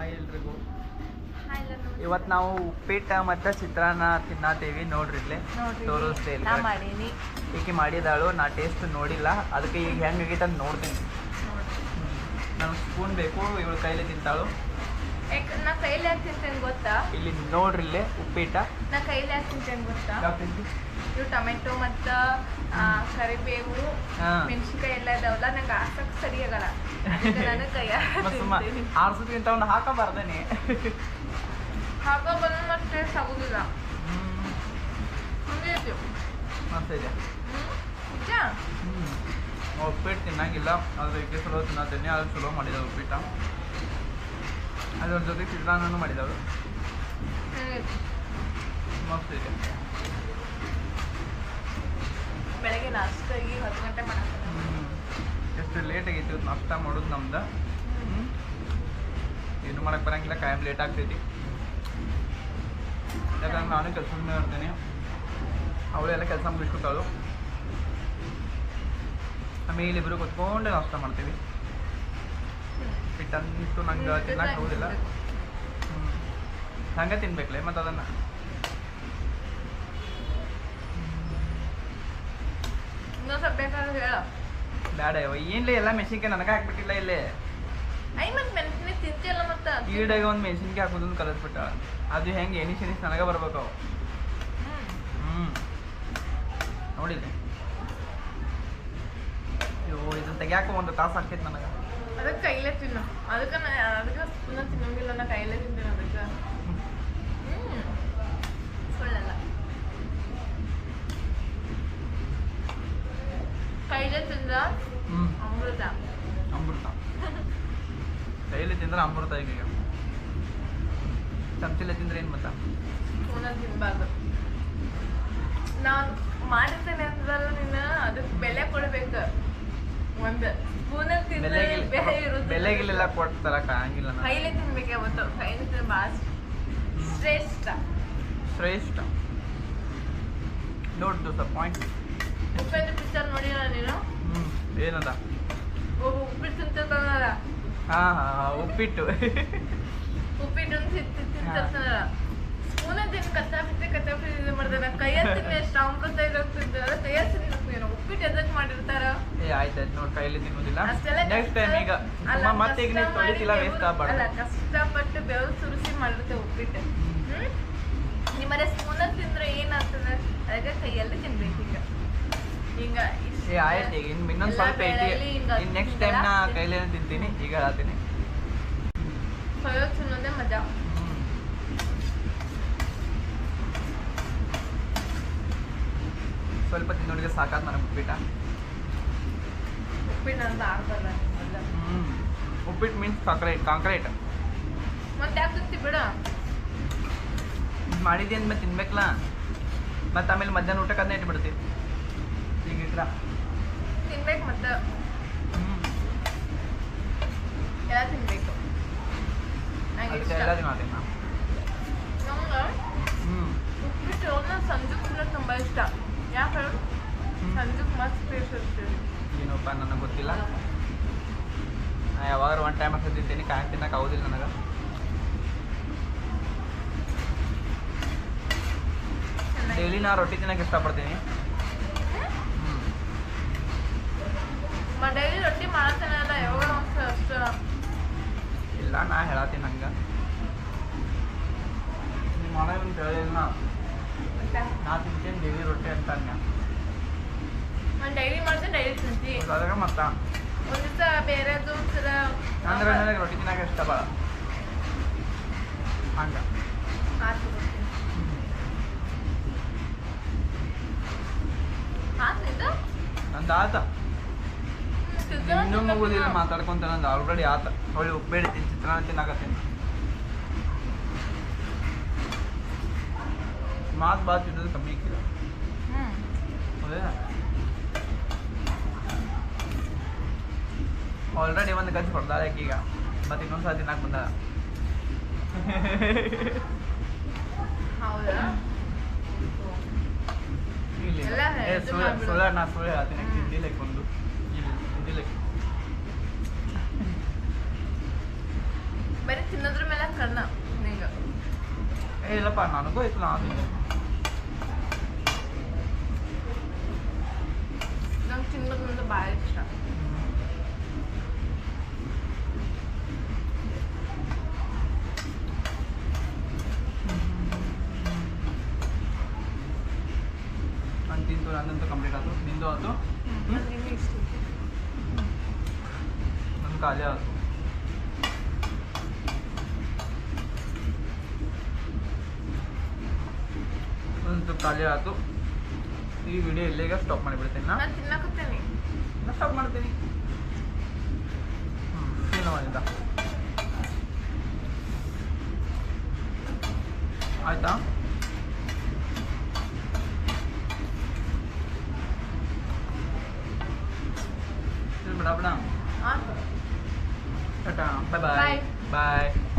Hi ಎಲ್ರಿಗೂ. Hi ಎಲ್ಲರಿಗೂ. ಇವತ್ತು ನಾವು ಉಪ್ಪಿಟ್ಟು ಮತ್ತು ಚಿತ್ರಾನ್ನ ತಿನ್ನತ್ತೀವಿ. ನೋಡ್ರಿ ಇಲ್ಲೇ ತೋರಿಸ್ತೇ ನಾ ಮಾಡೀನಿ. ಈಕೆ ಮಾಡಿದಾಳು. ನಾ ಟೇಸ್ಟ್ ನೋಡಿಲ್ಲ, ಅದಕ್ಕೆ ಈಗ ಹೆಂಗಾಗೈತೆ ಅಂತ ನೋಡ್ತೀನಿ. ನನಗೆ ಸ್ಪೂನ್ ಬೇಕು, ಇವಳು ಕೈಲಿ ತಿಂತಾಳು. ನಾ ಕೈಲಿ ಯಾಕೆ ತಿಂತೇನೆ ಗೊತ್ತಾ? ಇಲ್ಲಿ ನೋಡ್ರಿ ಇಲ್ಲೇ ಉಪ್ಪಿಟ್ಟ. ನಾ ಕೈಲಿ ಯಾಕೆ ತಿಂತೇನೆ ಗೊತ್ತಾ? ಇವು ಟೊಮೆಟೊ ಮತ್ತು ಕರಿಬೇವು ಮೆಣಸಿನ್ಕಾಯಿ ಎಲ್ಲ ಇದಾವಲ್ಲ, ನಂಗೆ ಹಾಕಕ್ಕೆ ಸರಿ ಆಗಲ್ಲ. ನಾನು ಕೈಯ ಆರ್ಸೋದ್ಕಿಂತ ಅವ್ನು ಹಾಕಬಾರ್ದೇನೆ. ಹಾಕೋ ಬಂದು ಮತ್ತೆ ಟೇಸ್ಟ್ ಆಗೋದಿಲ್ಲ. ಮಸ್ತ್ ಇದೆ. ನಿಜ ಉಪ್ಪಿಟ್ಟು ತಿನ್ನಂಗಿಲ್ಲ, ಅದ್ರ ಇಡ್ಲಿ ಚಲೋ ತಿನ್ನತೀನಿ. ಅದು ಚಲೋ ಮಾಡಿದಳು ಉಪ್ಪಿಟ್ಟ. ಅದ್ರ ಜೊತೆ ಚಿತ್ರಾನ್ನೂ ಮಾಡಿದಳು. ಮಸ್ತ್ ಇದೆ. ಬೆಳಗ್ಗೆ ನಾಷ್ಟಾಗಿ 10 ಗಂಟೆ ಮಾಡಕ್ಕೆ ಎಷ್ಟು ಲೇಟ್ ಆಗೈತಿ ನಾಷ್ಟ ಮಾಡೋದು ನಮ್ದು. ಏನು ಮಾಡಕ್ಕೆ ಬರಂಗಿಲ್ಲ, ಕಾಯಂ ಲೇಟ್ ಆಗ್ತೈತಿ. ಯಾಕಂದ್ರೆ ನಾನು ಕೆಲಸ ಇರ್ತೀನಿ, ಅವಳೆಲ್ಲ ಕೆಲಸ ಮುಗಿಸ್ಕೊತಾಳು. ಆಮೇಲೆ ಇಬ್ಬರು ಕೂತ್ಕೊಂಡು ನಾಷ್ಟ ಮಾಡ್ತೀವಿ. ಹಿಟ್ಟಂತೂ ನಂಗೆ ತಿನ್ನಕ್ಕೆ ಹೋಗೋದಿಲ್ಲ. ಹಂಗೆ ತಿನ್ಬೇಕಲ್ಲ ಮತ್ತು ಅದನ್ನು. ಇನ್ನೊಂದು ಸ್ವಲ್ಪ ಬೇಕಾದ್ರೆ ಹೇಳ. ಬೇಡ ಏನ್ಲೇ ಎಲ್ಲ ಮೆಣಸಿನ್ಕಾಯಿ ನನಗೆ ಹಾಕ್ಬಿಟ್ಟಿಲ್ಲ ಇಲ್ಲೇ. ಮತ್ತು ಮೆಣಸಿನ ತಿಂತಿಲ್ಲ ಮತ್ತು ಈಡಾಗ ಒಂದು ಮೆಣಸಿನ್ಕಾಯಿ ಹಾಕೋದನ್ನು ಕಲಿಸ್ಬಿಟ್ಟ. ಅದು ಹೆಂಗೆ ಎನಿಸ್ ನನಗೆ ಬರ್ಬೇಕು ಅವು. ನೋಡಿದ್ದೆ. ಅಯ್ಯೋ ಇದನ್ನು ತೆಗಿಯಾಕ ಒಂದು ತಾಸು ಆಗ್ತೈತೆ ನನಗೆ. ಅದಕ್ಕೆ ಕೈಲೇ ತಿನ್ನು. ಅದಕ್ಕೆ ಸ್ಪೂನ ತಿನ್ನೋಂಗಿಲ್ಲ, ನಾ ಕೈಲೇ ತಿಂತೀನಿ. ಅದಕ್ಕೆ ಸುಳ್ಳಲ್ಲ, ಕೈಲೇ ತಿಂದ ಅಮೃತ. ಅಮೃತ ಕೈಲಿ ತಿಂದ್ರೆ ಅಮೃತ. ಈಗ ಚಮಚಿಲೆ ತಿಂದ್ರೆ ಏನು ಮತ್ತ? ಸ್ಪೂನ ತಿನ್ಬಾರ್ದು. ನಾನು ಮಾಡಿರ್ತೇನೆ ಅಂತದಲ್ಲ, ನೀನು ಅದಕ್ಕೆ ಬೆಲೆ ಕೊಡ್ಬೇಕು. ಒಂದು ಸ್ಪೂನ ತಿಂದ್ರೆ ಬೆಲೆ ಇರುತ್ತೆ. ಬೆಲೆಗಿಲ್ಲ ಕೊಡ್ತಾರ ಕಾಣಂಗಿಲ್ಲ. ಕೈಲೇ ತಿನ್ಬೇಕು ಯಾವತ್ತು. ಕೈಲೇ ತಿನ್ ಭಾಳ ಶ್ರೇಷ್ಠ. ಶ್ರೇಷ್ಠ. ನೋಡ್ದು ಸರ್ ಪಾಯಿಂಟ್. ಉಪ್ಪಿಟ್ಟು ಪಿಕ್ಚರ್ ನೋಡಿಲ್ಲ ನೀನು? ಏನದ? ಉಪ್ಪಿಟ್ಟು ತಿಂತಿರ್ತಾನಲ್ಲ. ಉಪ್ಪಿಟ್ಟು. ಉಪ್ಪಿಟ್ಟು ತಿಂತಿರ್ತಾನಲ್ಲ, ಸ್ಪೂನ ತಿನ್ ಕಚ್ಚಾಪಿಸಿ ಇದು ಮಾಡ್ತಾನೆ. ಕೈಯ ತಿನ್ನಿ ಎಷ್ಟು ಅಮೃತ ಇರೋಗ್ತಿರ್ತಾರ. ಕೈಯ ತಿನ್ಬೇಕು. ಉಪ್ಪಿಟ್ಟು ಎದಕ್ಕೆ ಮಾಡಿರ್ತಾರ? ಆಯ್ತಾಯ್ತು ನೋಡಿ, ಕೈಲಿ ತಿನ್ನೋದಿಲ್ಲ. ಅಷ್ಟೆಲ್ಲ ನೆಕ್ಸ್ಟ್ ಟೈಮ್ ಈಗ ಮತ್ತೆ ಈಗ ನೀವು ತೊಳಿತಿಲ್ಲ, ವೇಸ್ಟ್ ಆಗ್ಬಾರ್ದು. ಅಲ್ಲ, ಕಷ್ಟಪಟ್ಟು ಬೆವರು ಸುರಿಸಿ ಮಾಡಿರ್ತೇವೆ ಉಪ್ಪಿಟ್ಟು. ನಿಮ್ಮನೆ ಸ್ಪೂನ ತಿಂದ್ರೆ ಏನಾಗ್ತದೆ? ಅದಕ್ಕೆ ಕೈಯಲ್ಲಿ ತಿನ್ಬೇಕು. ಈಗ ಆಯ್ತು, ಈಗ ಇನ್ನೊಂದು ಸ್ವಲ್ಪ ಐತಿ. ಇನ್ನು ನೆಕ್ಸ್ಟ್ ಟೈಮ್ ನಾ ಕೈಲೇನೆ ತಿಂತೀನಿ. ಈಗ ಹೇಳ್ತೀನಿ, ಕೈಯ ತಿನ್ನೋದೇ ಮಜಾ. ಸ್ವಲ್ಪ ತಿನ್ನೋಡಿಗೆ ಸಾಕಾದ್ ನನಗೆ ಉಪ್ಪಿಟ್ಟ. ಉಪ್ಪಿಟ್ಟು ಅಂತ ಆಗ್ಬಾರ್ದ. ಉಪ್ಪಿಟ್ಟು ಮೀನ್ಸ್ ಕಾಂಕ್ರೀಟ್. ಮತ್ತೆ ಯಾಕೆ ತಿಂತಿ ಬಿಡ. ಮಾಡಿದ್ದೆ ಅಂದ್ಮೇಲೆ ತಿನ್ಬೇಕಲ್ಲ. ಮತ್ತು ಆಮೇಲೆ ಮಧ್ಯಾಹ್ನ ಊಟಕ್ಕೆ ಅದನ್ನ ಇಟ್ಬಿಡ್ತೀವಿ. ಈಗ ಇಟ್ರ ತಿನ್ಬೇಕು. ಮತ್ತೆ ಎಲ್ಲ ತಿನ್ಬೇಕು. ಎಲ್ಲ ದಿನ ಅದೇ ನಾ. ನಮ್ಗೆ ಉಪ್ಪಿಟ್ಟು ಸಂಜೆಗೆ ತಿನ್ನೋದು ತುಂಬ ಇಷ್ಟ. ಯಾಕೆ ಸಂಜೆಗೆ ಮಸ್ತ್ ಟೇಸ್ಟ್ ಇರ್ತೀವಿ. ಏನಪ್ಪ ನನಗೆ ಗೊತ್ತಿಲ್ಲ. ನಾ ಯಾವಾಗಾರು ಒನ್ ಟೈಮ್ ಅಷ್ಟು ತಿಂತೀನಿ, ಕಾಯಿ ತಿನ್ನಕ್ಕೆ ಆಗೋದಿಲ್ಲ ನನಗೆ. ಡೈಲಿ ನಾ ರೊಟ್ಟಿ ತಿನ್ನಕ್ಕೆ ಇಷ್ಟಪಡ್ತೀನಿ. ಡೈಲಿ ರೊಟ್ಟಿ ಮಾಡತ್ತೇನೆ ಅಲ್ಲ, ಯಾವಾಗ ಅಷ್ಟು ಇಲ್ಲ. ನಾ ಹೇಳತ್ತೀನಿ ಹಂಗೆ. ನಿಮ್ಮ ಮನೆ ಅಂತ ಹೇಳಿಲ್ಲ. ನಾ ತಿಂತೀನಿ ಡೈಲಿ ರೊಟ್ಟಿ ಅಂತ ಹಂಗೆ. ನಾನು ಡೈಲಿ ಮಾಡ್ತೇನೆ, ಡೈಲಿ ತಿಂತೀನಿ. ಅದಾಗ ಮತ್ತೆ ಒಂದು ದಿವಸ ಬೇರೆದು ಅಂದ್ರೆ ನನಗೆ ರೊಟ್ಟಿ ತಿನ್ನಕ್ಕೆ ಇಷ್ಟ ಭಾಳ ಹಂಗೆ. ನಂದು ಆತ. ಇನ್ನೂ ಮುಗುದಿಲ್ಲ ಮಾತಾಡ್ಕೊಂತ. ನಂದು ಆಲ್ರೆಡಿ ಆತ. ಹೊಳ್ಳಿ ಉಪ್ಪೇಳಿ ಚಿತ್ರಾನ್ನ ತಿನ್ನಾಕತ್ತೀನಿ. ಮಾತು ಭಾಳ ತಿನ್ನೋದು ಕಮ್ಮಿ ಇಕ್ಕಿಲ್ಲ. ಹೌದಾ? ಆಲ್ರೆಡಿ ಒಂದು ಗಂಜಿ ಹೊಡೆದಾಳೆ ಈಗ. ಮತ್ತೆ ಇನ್ನೊಂದು ಸಲ ತಿನ್ನಕ್ಕೆ ಬಂದ. ಹೌದಾ? ಸುಳ್ಳ ನಾ ಸುಳ್ಳು ಹೇಳ್ತೀನಿ. ತಿಂದಿಲ್ಲ ಒಂದು ತಿಂದಿಲ್ಲ. ಬರೀ ತಿನ್ನೋದ್ರ ಮೇಲೆ ಸಣ್ಣ ನಿಂಗೆ ಏ ಇಲ್ಲಪ್ಪ ನನಗೂ ಐತಲ್ಲ ನಾನು ನಂಗೆ ತಿನ್ನೋದು ಅಂದ್ರೆ ಭಾಳ ಇಷ್ಟ. ನಾನು ತಿಂತು ನಂದಂತೂ ಕಂಪ್ಲೀಟ್ ಆಯ್ತು, ನಿಂದು ಆಯ್ತು, ನಂಗೆ ಇಷ್ಟ. ನನ್ನ ಖಾಲಿ ಆಯ್ತು. ಒಂದು ಖಾಲಿ ಆಯ್ತು. ಈ ವಿಡಿಯೋ ಇಲ್ಲಿಗೆ ಸ್ಟಾಪ್ ಮಾಡಿಬಿಡ್ತೀನಿ ನಾನು ತಿನ್ನಕತ್ತೇನೆ. ನಾನು ಸ್ಟಾಪ್ ಮಾಡ್ತೀನಿ. ಏನು ಮಾಡಿದ್ದ ಆಯ್ತಾ? ಬಿಡ ಬಿಡ ಆಯ್ತು. ಟಾಟಾ, ಬಾಯ್ ಬಾಯ್ Bye. ಬಾಯ್.